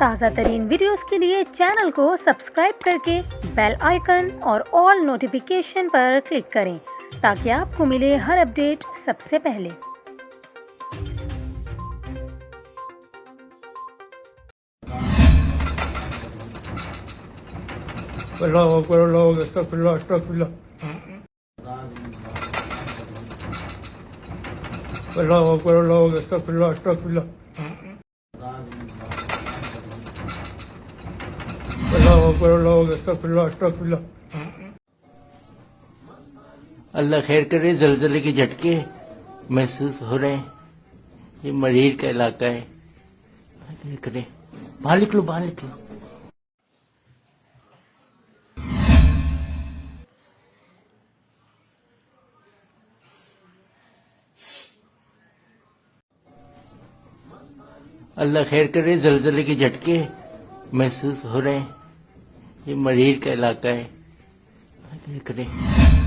ताज़ा तरीन वीडियोस के लिए चैनल को सब्सक्राइब करके बेल आइकन और ऑल नोटिफिकेशन पर क्लिक करें ताकि आपको मिले हर अपडेट सबसे पहले। अल्लाह अकबर, अल्लाह अकबर, अस्तगफिरुल्लाह, अस्तगफिरुल्लाह। अल्लाह अकबर, अल्लाह अकबर, अस्तगफिरुल्लाह, अस्तगफिरुल्लाह। अल्लाह अकबर, अल्लाह अकबर, अस्तगफिरुल्लाह, अस्तगफिरुल्लाह। अल्लाह खैर करे, जलजले के झटके महसूस हो रहे हैं। ये मरीर का इलाका है। खैर करे, बाहर निकलो, बाहर निकलो। अल्लाह खैर करे, जलजले के झटके महसूस हो रहे हैं। ये मरीर का इलाका है। खैर करे।